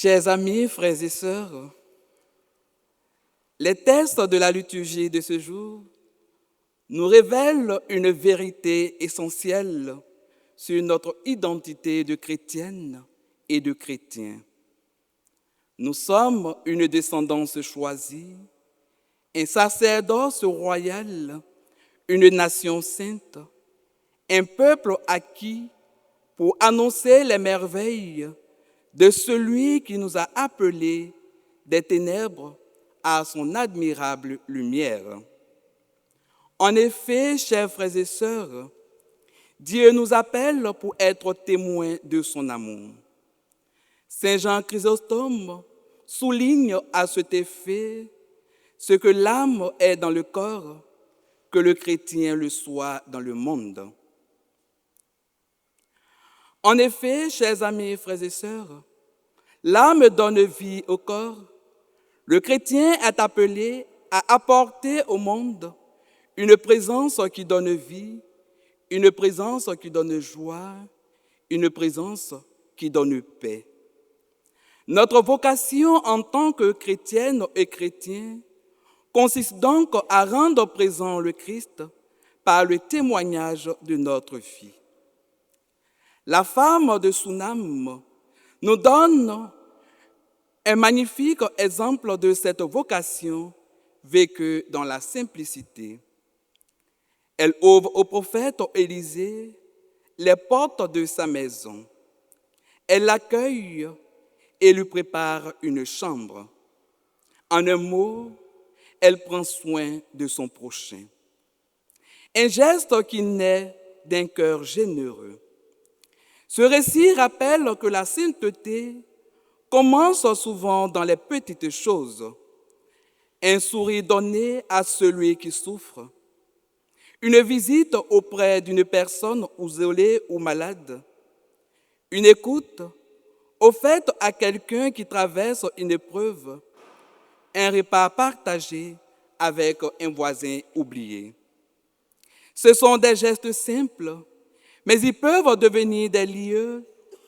Chers amis, frères et sœurs, les textes de la liturgie de ce jour nous révèlent une vérité essentielle sur notre identité de chrétienne et de chrétien. Nous sommes une descendance choisie, un sacerdoce royal, une nation sainte, un peuple acquis pour annoncer les merveilles de celui qui nous a appelés des ténèbres à son admirable lumière. En effet, chers frères et sœurs, Dieu nous appelle pour être témoins de son amour. Saint Jean Chrysostome souligne à cet effet ce que l'âme est dans le corps, que le chrétien le soit dans le monde. En effet, chers amis, frères et sœurs, l'âme donne vie au corps. Le chrétien est appelé à apporter au monde une présence qui donne vie, une présence qui donne joie, une présence qui donne paix. Notre vocation en tant que chrétienne et chrétien consiste donc à rendre présent le Christ par le témoignage de notre vie. La femme de Sunam nous donne un magnifique exemple de cette vocation vécue dans la simplicité. Elle ouvre au prophète Élisée les portes de sa maison. Elle l'accueille et lui prépare une chambre. En un mot, elle prend soin de son prochain. Un geste qui naît d'un cœur généreux. Ce récit rappelle que la sainteté commence souvent dans les petites choses. Un sourire donné à celui qui souffre, une visite auprès d'une personne isolée ou malade, une écoute offerte à quelqu'un qui traverse une épreuve, un repas partagé avec un voisin oublié. Ce sont des gestes simples, mais ils peuvent devenir des lieux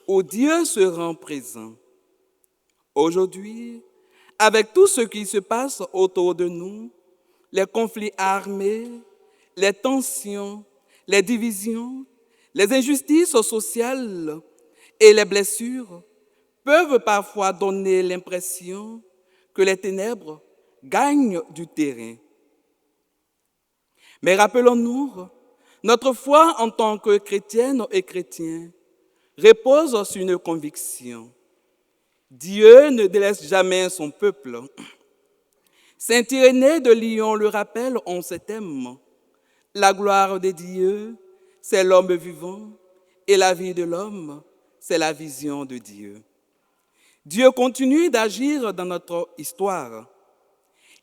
où Dieu se rend présent. Aujourd'hui, avec tout ce qui se passe autour de nous, les conflits armés, les tensions, les divisions, les injustices sociales et les blessures peuvent parfois donner l'impression que les ténèbres gagnent du terrain. Mais rappelons-nous, notre foi en tant que chrétienne et chrétien repose sur une conviction. Dieu ne délaisse jamais son peuple. Saint Irénée de Lyon le rappelle en ces thèmes. La gloire de Dieu, c'est l'homme vivant, et la vie de l'homme, c'est la vision de Dieu. Dieu continue d'agir dans notre histoire.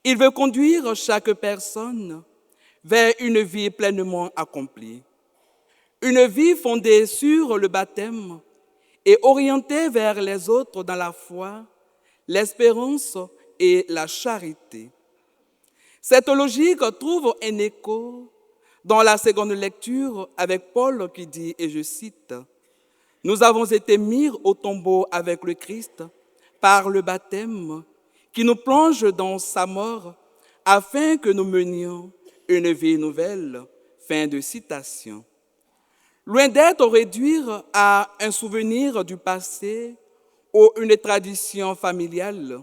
Il veut conduire chaque personne vers une vie pleinement accomplie. Une vie fondée sur le baptême et orientée vers les autres dans la foi, l'espérance et la charité. Cette logique trouve un écho dans la seconde lecture avec Paul qui dit, et je cite, « Nous avons été mis au tombeau avec le Christ par le baptême qui nous plonge dans sa mort afin que nous menions une vie nouvelle. » Fin de citation. Loin d'être réduire à un souvenir du passé ou une tradition familiale,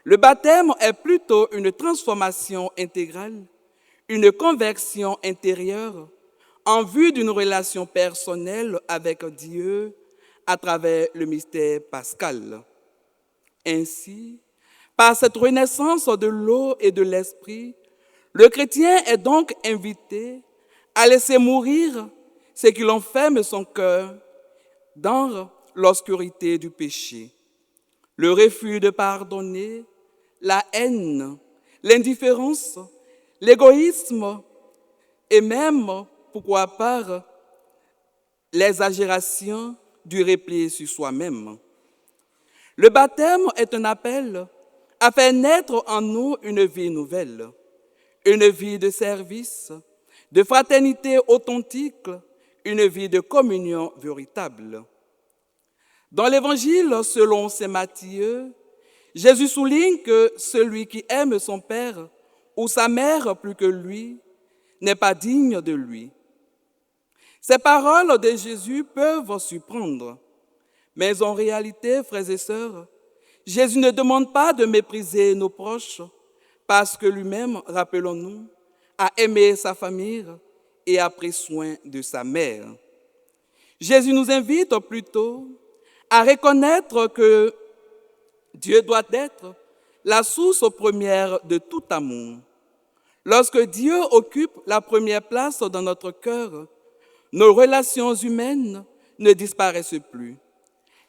le baptême est plutôt une transformation intégrale, une conversion intérieure en vue d'une relation personnelle avec Dieu à travers le mystère pascal. Ainsi, par cette renaissance de l'eau et de l'esprit, le chrétien est donc invité à laisser mourir ce qui enferme son cœur dans l'obscurité du péché. Le refus de pardonner, la haine, l'indifférence, l'égoïsme et même, pourquoi pas, l'exagération du repli sur soi-même. Le baptême est un appel à faire naître en nous une vie nouvelle, une vie de service, de fraternité authentique, une vie de communion véritable. Dans l'Évangile selon saint Matthieu, Jésus souligne que celui qui aime son père ou sa mère plus que lui n'est pas digne de lui. Ces paroles de Jésus peuvent surprendre, mais en réalité, frères et sœurs, Jésus ne demande pas de mépriser nos proches parce que lui-même, rappelons-nous, a aimé sa famille et a pris soin de sa mère. Jésus nous invite plutôt à reconnaître que Dieu doit être la source première de tout amour. Lorsque Dieu occupe la première place dans notre cœur, nos relations humaines ne disparaissent plus.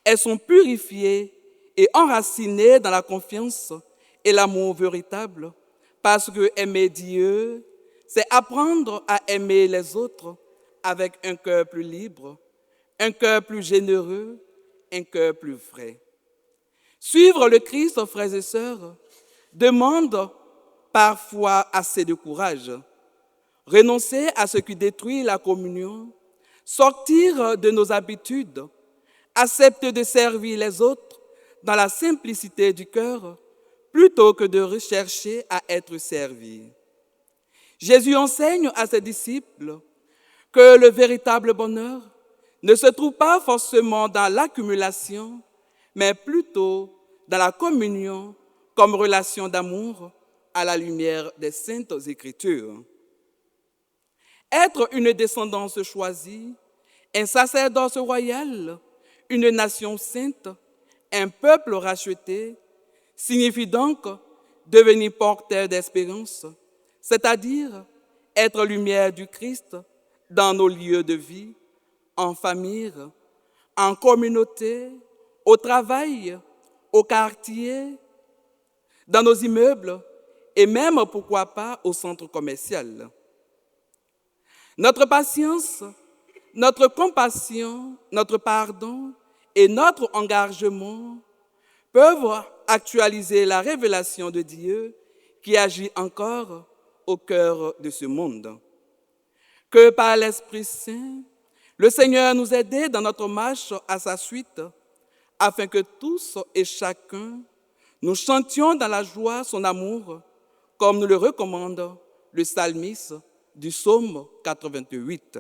Elles sont purifiées et enracinées dans la confiance et l'amour véritable, parce que aimer Dieu, c'est apprendre à aimer les autres avec un cœur plus libre, un cœur plus généreux, un cœur plus vrai. Suivre le Christ, frères et sœurs, demande parfois assez de courage. Renoncer à ce qui détruit la communion, sortir de nos habitudes, accepter de servir les autres dans la simplicité du cœur, plutôt que de rechercher à être servi. Jésus enseigne à ses disciples que le véritable bonheur ne se trouve pas forcément dans l'accumulation, mais plutôt dans la communion comme relation d'amour à la lumière des Saintes Écritures. Être une descendance choisie, un sacerdoce royal, une nation sainte, un peuple racheté, signifie donc devenir porteur d'espérance, c'est-à-dire être lumière du Christ dans nos lieux de vie, en famille, en communauté, au travail, au quartier, dans nos immeubles et même, pourquoi pas, au centre commercial. Notre patience, notre compassion, notre pardon et notre engagement peuvent actualiser la révélation de Dieu qui agit encore au cœur de ce monde. Que par l'Esprit Saint, le Seigneur nous aide dans notre marche à sa suite, afin que tous et chacun, nous chantions dans la joie son amour, comme nous le recommande le psalmiste du psaume 88.